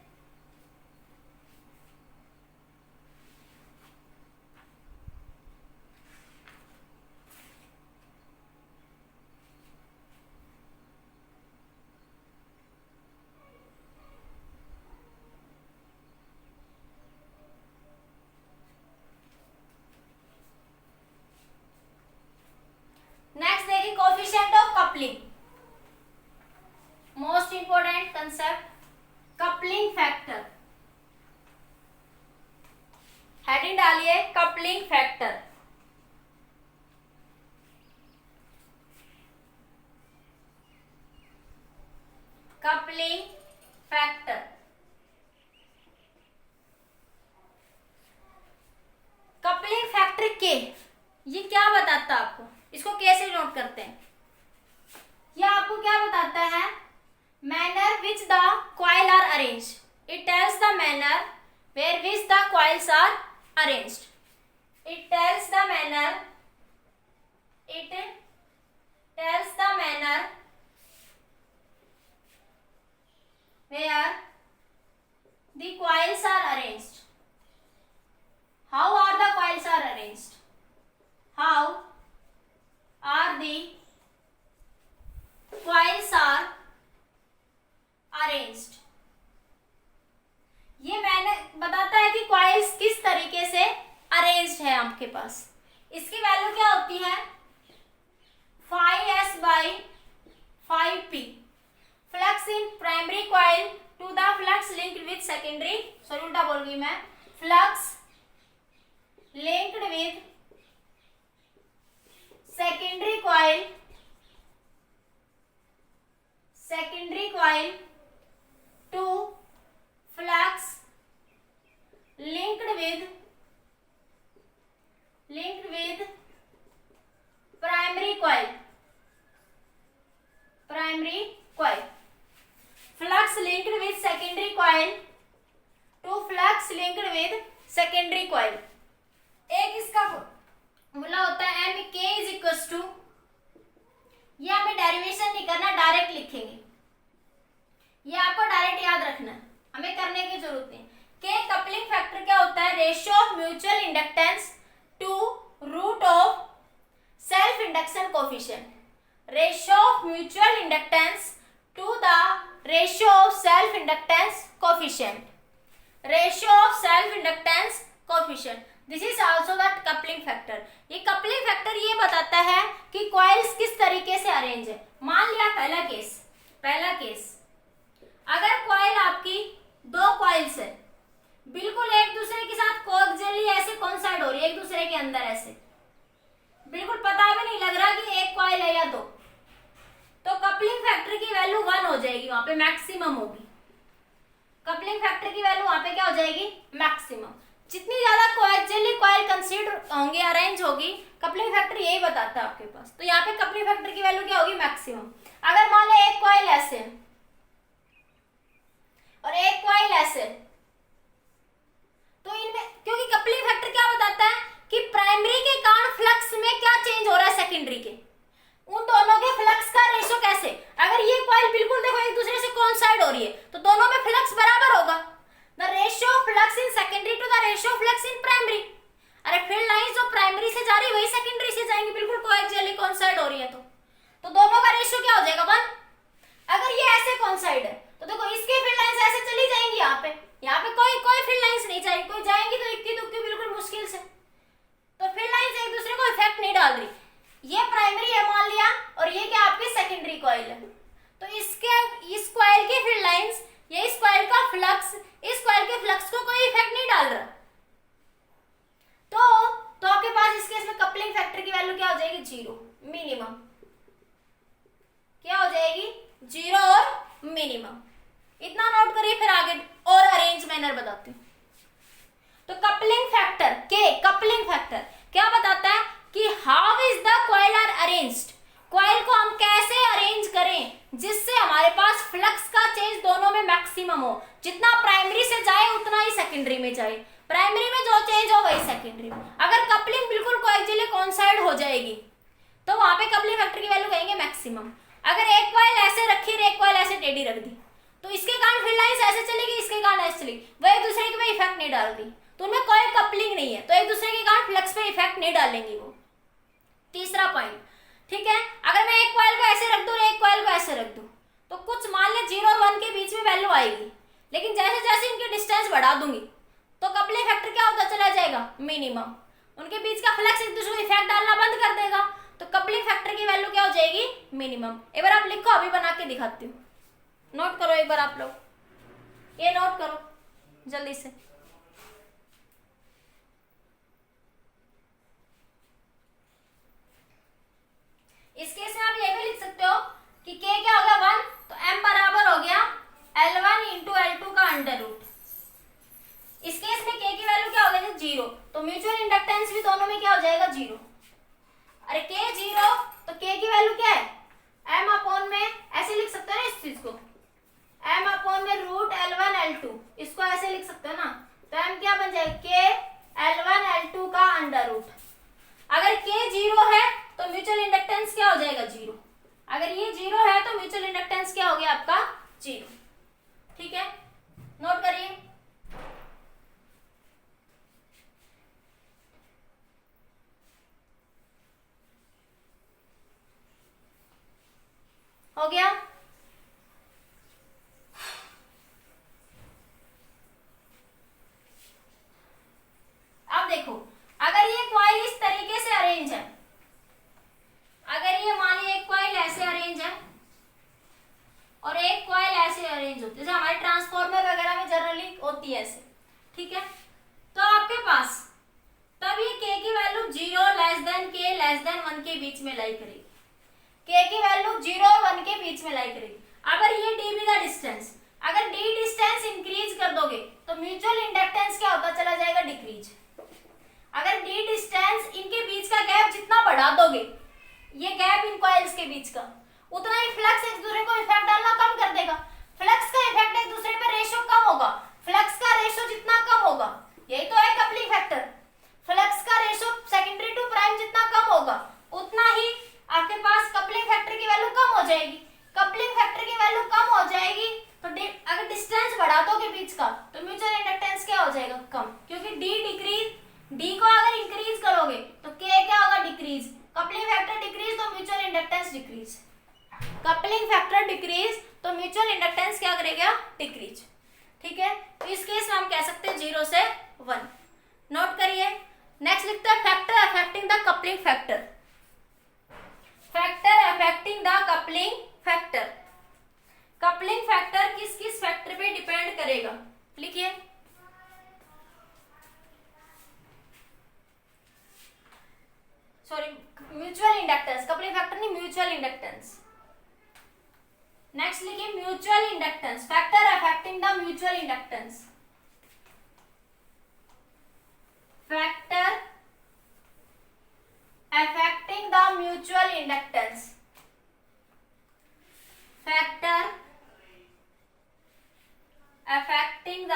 नेक्स्ट देखिए coefficient of coupling. Most important concept, coupling factor. Heading डालिए coupling factor. Coupling factor. Coupling factor के ये क्या बताता है आपको? इसको कैसे नोट करते हैं? ये आपको क्या बताता है? Manner which the coil are arranged. It tells the manner where which the coils are arranged. It tells the manner where the coils are arranged. How are the coils are arranged? How are the coils are arranged? ये मैंने बताता है कि coils किस तरीके से arranged है आपके पास। इसकी वैल्यू क्या होती है? 5s by 5p। Flux in primary coil to the flux linked with secondary, sorry उल्टा बोल गई मैं, flux linked with secondary coil to flux linked with primary coil। Flux linked with coil to flux linked with secondary coil. एक इसका formula होता है M के is equal to, ये हमें डेरिवेशन नहीं करना, डायरेक्ट लिखेंगे, ये आपको डायरेक्ट याद रखना है, हमें करने की जरूरत नहीं। के कपलिंग फैक्टर क्या होता है, ratio of mutual inductance to root of self induction coefficient, ratio of mutual inductance to the ratio of self inductance coefficient, ratio of self inductance coefficient, this is also the coupling factor. ये coupling factor ये बताता है कि coils किस तरीके से arrange है। मान लिया पहला केस अगर कॉइल आपकी दो कॉइल्स है, बिल्कुल एक दूसरे के साथ कोएक्सियली ऐसे कोइंसाइड हो रही है, एक दूसरे के अंदर ऐसे, बिल्कुल पता भी नहीं लग रहा कि एक कॉइल है या दो, तो कपलिंग फैक्टर की वैल्यू 1 हो जाएगी, वहां पे मैक्सिमम होगी। कपलिंग फैक्टर की वैल्यू वहां पे क्या हो जाएगी, मैक्सिमम। जितनी ज्यादा कोएक्सियली कॉइल कंसीडर होंगे, अरेंज होगी, कपलिंग फैक्टर यही बताता है आपके पास, तो यहाँ पे कपलिंग फैक्टर की वैल्यू क्या होगी, मैक्सिमम। अगर मान लो एक कॉइल ऐसे और एक कॉइल ऐसे, तो इनमें क्योंकि कपलिंग फैक्टर क्या बताता है कि प्राइमरी के कारण फ्लक्स में क्या चेंज हो रहा है सेकेंडरी के, उन दोनों के फ्लक्स का रेशो कैसे, अगर ये कॉइल बिल्कुल देखो एक दूसरे से कोइंसाइड हो रही है तो दोनों में फ्लक्स बराबर होगा, the ratio of flux in secondary to the ratio of flux in primary. अरे फील्ड लाइंस जो प्राइमरी से जा रही है वही सेकेंडरी से जाएंगी, बिल्कुल कोएक्सियली कोइंसाइड हो रही है, तो दोनों का रेशियो क्या हो जाएगा 1। अगर ये ऐसे कोइंसाइड है तो देखो इसकी फील्ड लाइंस ऐसे चली जाएंगी, यहाँ पे कोई फील्ड लाइंस नहीं जाएगी, कोई जाएंगी तो इक्की दुक्की बिल्कुल मुश्किल से, तो फील्ड लाइंस एक दूसरे को इफेक्ट नहीं डाल रही। ये प्राइमरी है मान लिया और ये क्या आपकी सेकेंडरी कॉइल है, तो इस कॉइल की फील्ड लाइंस, ये इस कॉइल का फ्लक्स इस कॉइल के फ्लक्स को कोई इफेक्ट नहीं डाल रहा, तो आपके पास इस केस में कपलिंग फैक्टर की वैल्यू क्या हो जाएगी, 0 मिनिमम, क्या हो जाएगी 0 और मिनिमम। इतना नोट करिए, फिर आगे और अरेंज मैनर बताती हूँ। तो कपलिंग फैक्टर क्या बताता है कि how is the coil are arranged, coil को हम कैसे अरेंज करें जिससे हमारे पास फ्लक्स का चेंज दोनों में मैक्सिमम हो, जितना प्राइमरी से जाए उतना ही सेकेंडरी में जाए, प्राइमरी में जो चेंज हो वही सेकेंडरी में। अगर कपलिंग बिल्कुल कोएक्सियली कोइंसाइड हो जाएगी तो वहां पे कपलिंग फैक्टर की वैल्यू कहेंगे मैक्सिमम। अगर एक कॉइल ऐसे रखी और एक कॉइल ऐसे टेढ़ी रख दी तो इसके कारण फील्ड लाइंस ऐसे चलेगी, इसके कारण ऐसे चलेगी, वो एक दूसरे के में इफेक्ट नहीं डाल रही, तो उनमें कोई कपलिंग नहीं है, तो एक दूसरे के कारण फ्लक्स पे इफेक्ट नहीं डालेंगी वो। तीसरा पॉइंट, ठीक है, अगर मैं एक कॉइल को ऐसे रख दूं और एक कॉइल को ऐसे रख दूं तो कुछ मान ले 0 और 1 के बीच में वैल्यू आएगी, लेकिन जैसे जैसे इनकी डिस्टेंस बढ़ा दूंगी तो कपलिंग फैक्टर क्या होता चला जाएगा, मिनिमम, उनके बीच का फ्लक्स एक दूसरे को इफेक्ट डालना बंद कर देगा, तो कपलिंग फैक्टर की वैल्यू क्या हो जाएगी, मिनिमम। एक बार आप लिखो, अभी बना के दिखाती हूँ, नोट करो एक बार आप लोग, ये नोट करो जल्दी से। इस केस में आप ये भी लिख सकते हो कि K क्या हो गया 1, तो M बराबर हो गया L1 इंटू L2 का अंडर रूट। इस केस में K की वैल्यू क्या हो गया 0, तो म्यूचुअल इंडक्टेंस भी दोनों में क्या हो जाएगा 0। अरे K 0 तो K की वैल्यू क्या है, M अपॉन में ऐसे लिख सकते हो ना इस चीज को, M अपॉन में रूट L1 L2, इसको ऐसे लिख सकते हो ना, तो M क्या बन जाएगा K L1 L2 का अंडर रूट। अगर K 0 है तो म्यूचुअल इंडक्टेंस क्या हो जाएगा 0, अगर ये 0 है तो म्यूचुअल इंडक्टेंस क्या हो गया आपका 0। ठीक है, नोट करिए। हो गया, अब देखो अगर ये कॉइल इस तरीके से अरेंज है, अगर ये मान लीजिए एक कॉइल ऐसे अरेंज है और एक कॉइल ऐसे अरेंज होती है, जैसे हमारे ट्रांसफार्मर वगैरह में जनरली होती है ऐसे, ठीक है, तो आपके पास तब ये K की value 0 less than K less than 1 के बीच में लाई करेगी, K की वैल्यू 0 और 1 के बीच में लाई करेगी। अगर ये dB का डिस्टेंस, अगर d डिस्टेंस इंक्रीज कर दोगे तो म्यूचुअल इंडक्टेंस क्या होता चला जाएगा, डिक्रीज। अगर d डिस्टेंस इनके बीच का गैप जितना बढ़ा दोगे, ये गैप इन कॉइल्स के बीच का, उतना ही फ्लक्स एक दूसरे को इफेक्ट डालना कम कर देगा, फ्लक्स का इफेक्ट एक दूसरे पे रेशियो कम होगा। डिस्टेंस बढ़ातों के बीच का, तो म्यूचुअल इंडक्टेंस क्या हो जाएगा, कम, क्योंकि डी डिक्रीज, डी को अगर इंक्रीज करोगे तो के क्या होगा, डिक्रीज, कपलिंग फैक्टर डिक्रीज तो mutual inductance decrease, coupling factor decrease तो म्यूचुअल इंडक्टेंस क्या करेगा, डिक्रीज। ठीक है, तो इस केस में हम कह सकते हैं 0 से 1। नोट करिए। नेक्स्ट लिखते हैं factor affecting the coupling factor, factor affecting the coupling factor, coupling factor किस किस फैक्टर पे डिपेंड करेगा, लिखिए। Sorry, mutual inductance, coupling factor नहीं, म्यूचुअल इंडक्टेंस। नेक्स्ट लिखिए mutual inductance, factor affecting the mutual inductance, factor affecting the mutual inductance, factor affecting the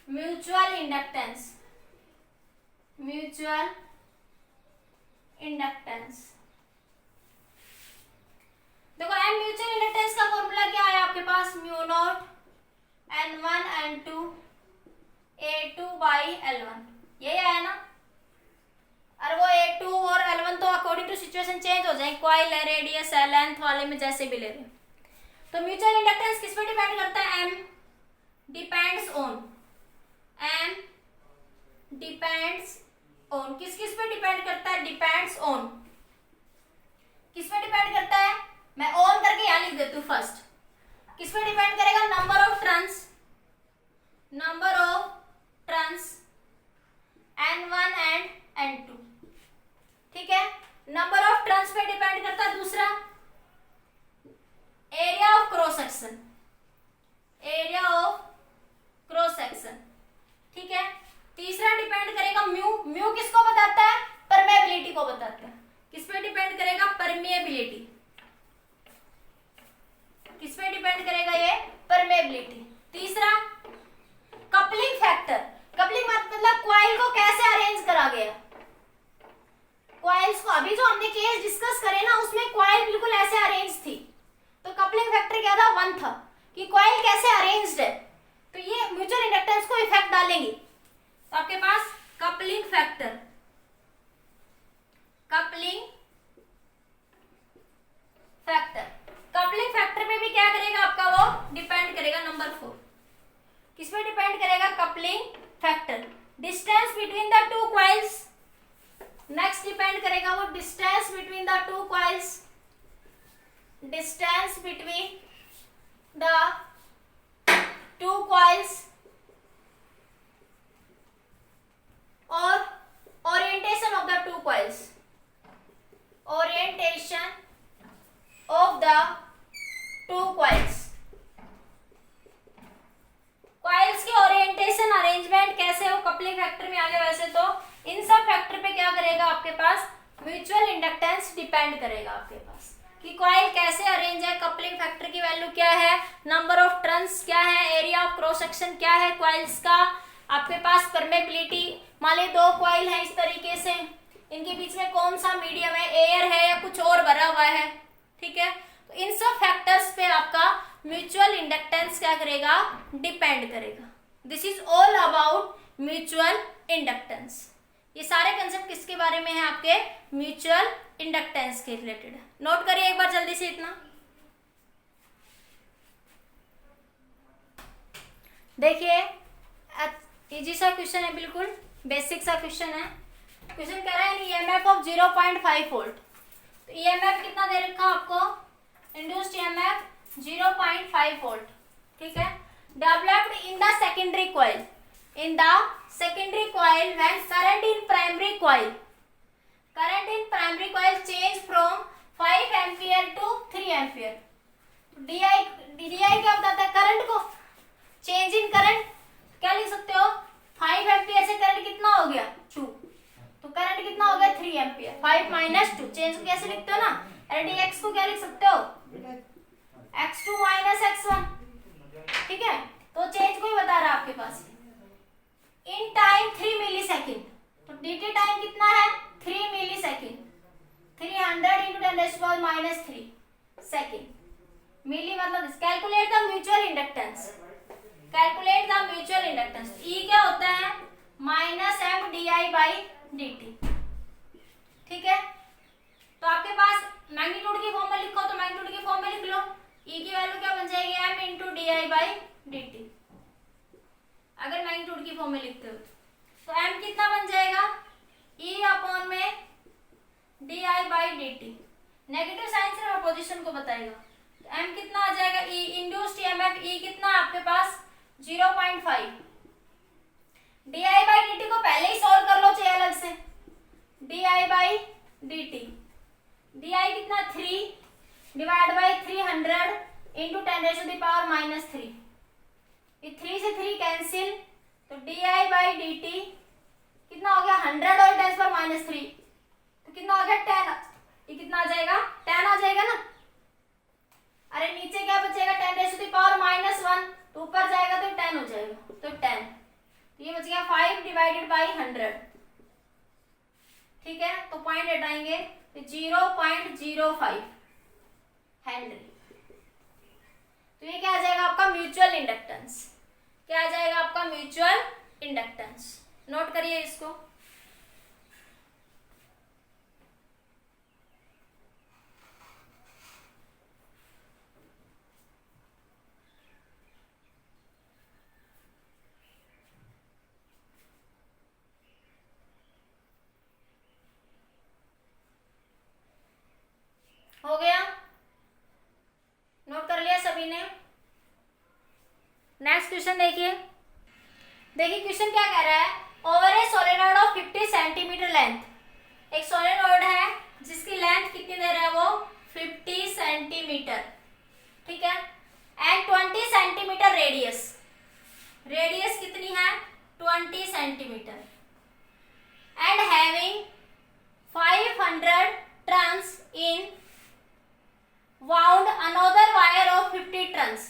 mutual inductance, mutual inductance. देखो M mutual inductance का formula क्या है आपके पास, mu naught N1 N2 A2 by L1, यही आया ना। और वो A2 और L1 तो अकॉर्डिंग टू सिचुएशन चेंज हो जाए, कॉइल है, रेडियस है, लेंथ वाले में जैसे भी ले रहे। तो म्यूचुअल इंडक्टेंस किस पे डिपेंड करता है, M depends on, M depends on, किस किस पे डिपेंड करता है, डिपेंड्स ऑन, किस पे डिपेंड करता है, मैं ऑन करके यहां लिख देती हूँ फर्स्ट, किस पे डिपेंड करेगा, number of turns, number of turns N1 and N2। ठीक है, नंबर ऑफ टर्न्स पे डिपेंड करता है। दूसरा area of cross section, area of cross section. ठीक है, तीसरा डिपेंड करेगा म्यू, म्यू किसको बताता है, परमेबिलिटी को बताता है, किस पे डिपेंड करेगा, परमेबिलिटी, किस पे डिपेंड करेगा ये, परमेबिलिटी। तीसरा कपलिंग फैक्टर, कपलिंग मतलब कॉइल को कैसे अरेंज करा गया, कॉइल्स को, अभी जो हमने केस डिस्कस करे ना उसमें कॉइल बिल्कुल ऐसे अरेंज थी, तो कपलिंग फैक्टर क्या था, 1 था, कि कॉइल कैसे अरेंज्ड है, तो ये म्यूचुअल इंडक्टेंस को इफेक्ट डालेंगे। तो आपके पास coupling factor, coupling factor, coupling factor में भी क्या करेगा आपका, वो डिपेंड करेगा नंबर 4, किस पे डिपेंड करेगा, coupling factor, distance between the two coils. Next depend करेगा वो distance between the two coils, distance between the two coils, और orientation of the two coils, orientation of the two coils, coils के orientation arrangement कैसे हो coupling factor में आगे। वैसे तो इन सब फैक्टर पे क्या करेगा आपके पास, म्यूचुअल इंडक्टेंस डिपेंड करेगा आपके पास, कि कॉइल कैसे अरेंज है, कपलिंग फैक्टर की वैल्यू क्या है, नंबर ऑफ टर्न्स क्या है, एरिया ऑफ क्रॉस सेक्शन क्या है कॉइल्स का, आपके पास परमेबिलिटी, मान ली 2 कॉइल है इस तरीके से, इनके बीच में कौन सा मीडियम है, एयर है या कुछ और भरा हुआ है। ठीक है, तो इन सब फैक्टर्स पे आपका म्यूचुअल इंडक्टेंस क्या करेगा, डिपेंड करेगा। This is all about mutual inductance. ये सारे कंसेप्ट किसके बारे में है, आपके म्यूचुअल इंडक्टेंस के रिलेटेड। नोट करिए एक बार जल्दी से इतना। देखिए इजी सा क्वेश्चन है, बिल्कुल बेसिक सा क्वेश्चन है। क्वेश्चन कह रहा है ईएमएफ ऑफ 0.5 वोल्ट। तो ईएमएफ कितना दे रखा आपको, इंड्यूस्ड ईएमएफ 0.5 वोल्ट। ठीक है, developed in the secondary coil, in the secondary coil when current in primary coil change from 5 ampere to 3 ampere। DI क्या बताता है, करंट को, चेंज इन करंट क्या लिख सकते हो, 5 एम्पियर से करंट कितना हो गया 2, तो करंट कितना हो गया 3 एम्पियर, 5 माइनस 2, चेंज को कैसे लिखते हो ना, RDX को क्या लिख सकते हो, x2 माइनस x1। ठीक है, तो चेंज को ही बता रहा है आपके पास। इन टाइम 3 मिली सेकेंड, तो dt टाइम कितना है 3 मिली सेकेंड, 300 × 10⁻³ सेकेंड, मिली मतलब calculate the mutual inductance, calculate the mutual inductance. E क्या होता है, minus M D I by D T. ठीक है, तो आपके पास मैग्नीट्यूड की फॉर्म में लिखो तो मैग्नीट्यूड की फॉर्म में लिख लो, ई की वैल्यू क्या बन जाएगी, M into D I by D T. अगर मैग्नीट्यूड की फॉर्म में लिखते हो तो एम कितना बन जाएगा, ई अपॉन में D I by D T. Negative sign सिर्फ अपोजिशन को बताएगा, तो एम कितना आ जाएगा, ई इंड्यूस्ड ईएमएफ ई कितना आपके पास 0.5। D I by D T को पहले ही सॉल्व कर लो चाहे अलग से, D I by D T, D I कितना 3 डिवाइड बाई 300 इंटू 10⁻⁻3। ये 3 से 3 कैंसिल, तो D I by D T कितना हो गया 100 और 10⁻³ तो कितना हो गया 10। ये कितना आ जाएगा 10 आ जाएगा ना। अरे नीचे क्या बचेगा 10⁻⁻1 तो ऊपर जाएगा तो 10 हो जाएगा, तो 10, तो ये बच गया 5 डिवाइडेड बाई 100। ठीक है, तो पॉइंट हटाएंगे तो 0.05 हेनरी। तो ये क्या आ जाएगा आपका म्यूचुअल इंडक्टेंस, क्या आ जाएगा आपका म्यूचुअल इंडक्टेंस। नोट करिए इसको। हो गया, नोट कर लिया सभी ने। नेक्स्ट क्वेश्चन देखिए, देखिए क्वेश्चन क्या कह रहा है, over A solenoid of 50 centimetre length, एक सोलेनॉइड है जिसकी लेंथ कितनी दे रहा है वो 50 सेंटीमीटर। ठीक है, एंड 20 सेंटीमीटर रेडियस, रेडियस कितनी है 20 centimetre, and having 500 turns in wound another wire of 50 turns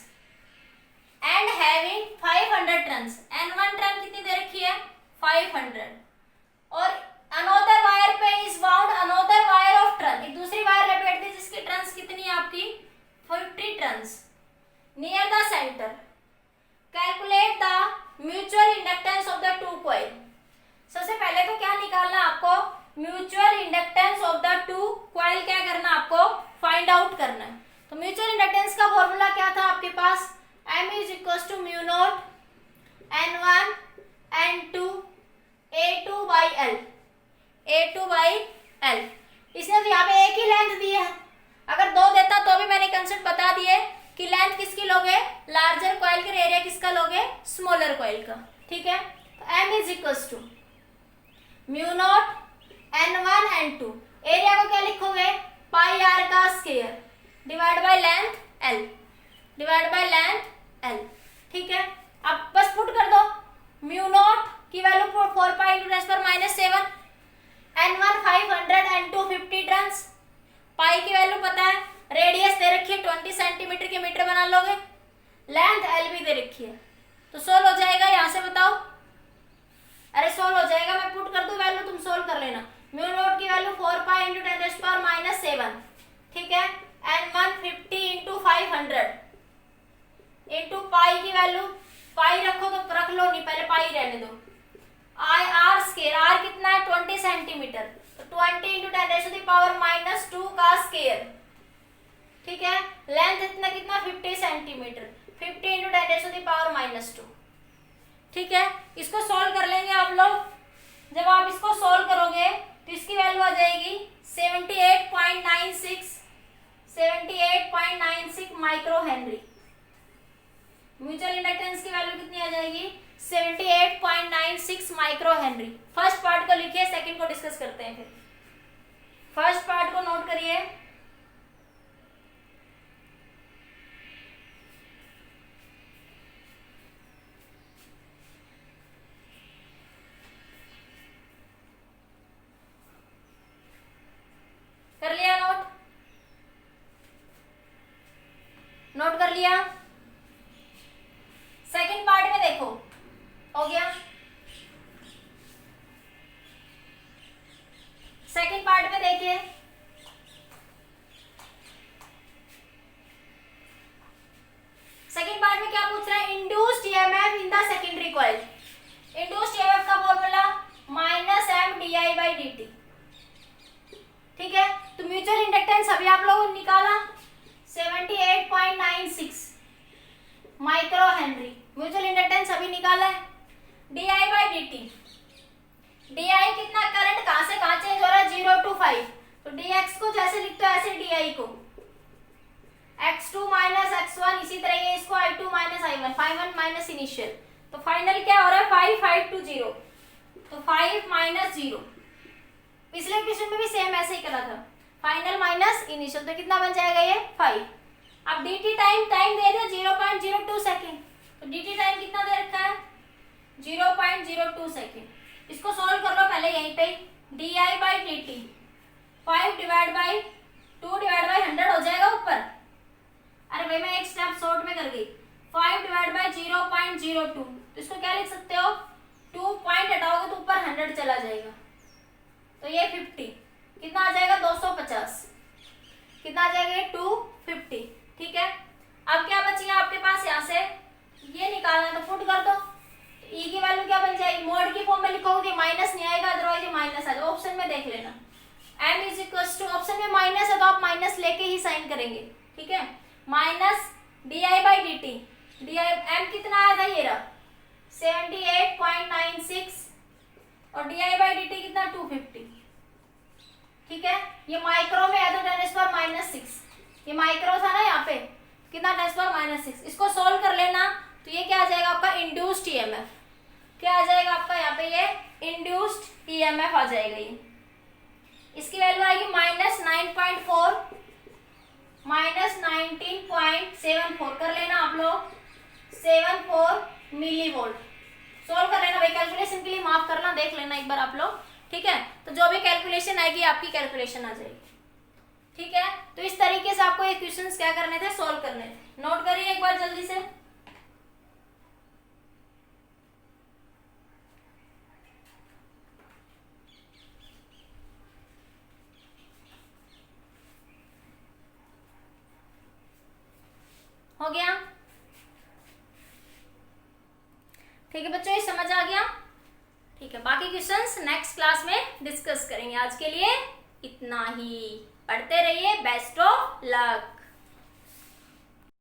and having 500 turns, N1 turn कितनी दे रखी है 500, और another wire पे is wound another wire of turn, एक दूसरी वायर लपेट दी जिसकी टर्न्स कितनी है आपकी 50 turns, near the center, calculate the mutual inductance of the two coil। सबसे पहले तो क्या निकालना आपको, mutual inductance of the to coil क्या करना आपको फाइंड आउट करना है। तो म्यूचुअल इंडक्टेंस का फॉर्मूला क्या था आपके पास, M is equal to mu naught N1 N2 A2 by L, A2 by L। इसने तो यहाँ पे एक ही लेंथ दी है, अगर दो देता तो भी मैंने कंसेप्ट बता दिए कि लेंथ किसकी लोगे, लार्जर कॉइल के एरिया किसका लोगे, स्मॉलर कॉइल का। ठीक है, तो M is equal to mu naught N1 N2, area को क्या लिखोगे पाई आर का square divide by length L, divide by length L। ठीक है, अब बस पुट कर दो, म्यू नॉट की value 4 pi into 10⁻⁷, N1 500 N2 50 turns, pi की वैल्यू पता है, रेडियस दे रखी है 20 सेंटीमीटर के मीटर बना लोगे, लेंथ L भी दे रखी है, तो सोल्व हो जाएगा। यहाँ से बताओ, अरे सोल्व हो जाएगा, मैं पुट कर दूं वैल्यू, तुम सोल्व कर लेना। म्यू नॉट की वैल्यू 4 पाई इंटू 10⁻⁷, ठीक है, N1 50 इंटू 500 इंटू पाई की वैल्यू, पाई रखो तो रख लो, नहीं पहले पाई रहने दो, आई आर स्क्वायर, आर कितना है 20 सेंटीमीटर, तो 20 इंटू 10⁻⁻2 का स्क्वायर। ठीक है, लेंथ इतना कितना 50 सेंटीमीटर, 50 इंटू 10⁻⁻2। ठीक है, इसको सॉल्व कर लेंगे आप लोग। जब आप इसको सॉल्व करोगे तो इसकी वैल्यू आ जाएगी 78.96 माइक्रो हेनरी। म्यूचुअल इंडक्टेंस की वैल्यू कितनी आ जाएगी 78.96 माइक्रो हेनरी। फर्स्ट पार्ट को लिखिए, सेकंड को डिस्कस करते हैं। फिर फर्स्ट पार्ट को नोट करिए, कर लिया नोट, नोट कर लिया। सेकंड पार्ट में देखो, हो गया। सेकंड पार्ट में देखिए, में क्या पूछ रहा है, induced EMF in the secondary coil. Induced EMF का फॉर्मूला -M/dI/dt। ठीक है, तो म्यूचुअल इंडक्टेंस अभी आप लोगों ने निकाला 78.96 माइक्रो हेनरी। म्यूचुअल इंडक्टेंस अभी निकाला है। DI/dt, DI कितना, करंट कहां से कहां चेंज हो रहा है, 0 to 5, तो dx को जैसे लिखते हो ऐसे DI को, x2 - x1, इसी तरह ये इसको I2 - I1, 5 माइनस इनिशियल, तो फाइनल क्या हो रहा है 5, 5 to 0, तो 5 - 0। पिछले क्वेश्चन में भी सेम ऐसे ही करा था, फाइनल माइनस इनिशियल, तो कितना बन जाएगा ये 5। अब dt टाइम दे दिया 0.02 सेकेंड, तो dt टाइम कितना दे रखा है 0.02 सेकेंड। इसको सॉल्व कर लो पहले यहीं पे, DI/dt 5/2/100 हो जाएगा ऊपर। अरे भाई मैं एक स्टेप शॉर्ट में कर गई, 5/0.02, तो इसको क्या लिख सकते हो, 2 पॉइंट हटाओगे तो ऊपर 100 चला जाएगा, तो ये 50, कितना आ जाएगा 250, कितना आ जाएगा 250। ठीक है, अब क्या बची आपके पास, यहाँ से ये निकालना, तो पुट कर दो, ई की वैल्यू क्या बन जाएगी, मोड की फॉर्म में लिखोगे माइनस नहीं आएगा, अदरवाइज ये माइनस आ जाएगा। ऑप्शन में देख लेना, m is equal to, option में माइनस है तो आप माइनस लेके ही साइन करेंगे। ठीक है, -DI/dt, m कितना आया था, ये रहा 78.96 और DI/dt कितना 250। ठीक है, ये माइक्रो में है तो 10⁻⁻⁶, ये माइक्रो था ना यहाँ पे, कितना 10⁻⁻⁶। इसको सोल्व कर लेना, तो ये क्या आ जाएगा आपका इंड्यूस्ड ईएमएफ, क्या आ जाएगा आपका यहाँ पे, ये इंड्यूस्ड ईएमएफ आ जाएगा। ये इसकी वैल्यू आएगी -9.4 -19.74 कर लेना आप लोग, 74 मिलीवोल्ट। सोल्व कर लेना भाई, कैलकुलेशन के लिए माफ करना, देख लेना एक बार आप लोग। ठीक है, तो जो भी कैलकुलेशन आएगी आपकी कैलकुलेशन आ जाएगी। ठीक है, तो इस तरीके से आपको ये क्वेश्चंस क्या करने थे, सोल्व करने थे। नोट करिए एक बार जल्दी से। हो गया, ठीक है बच्चों, ये समझ आ गया। ठीक है, बाकी क्वेश्चंस नेक्स्ट क्लास में डिस्कस करेंगे। आज के लिए इतना ही, पढ़ते रहिए, बेस्ट ऑफ लक।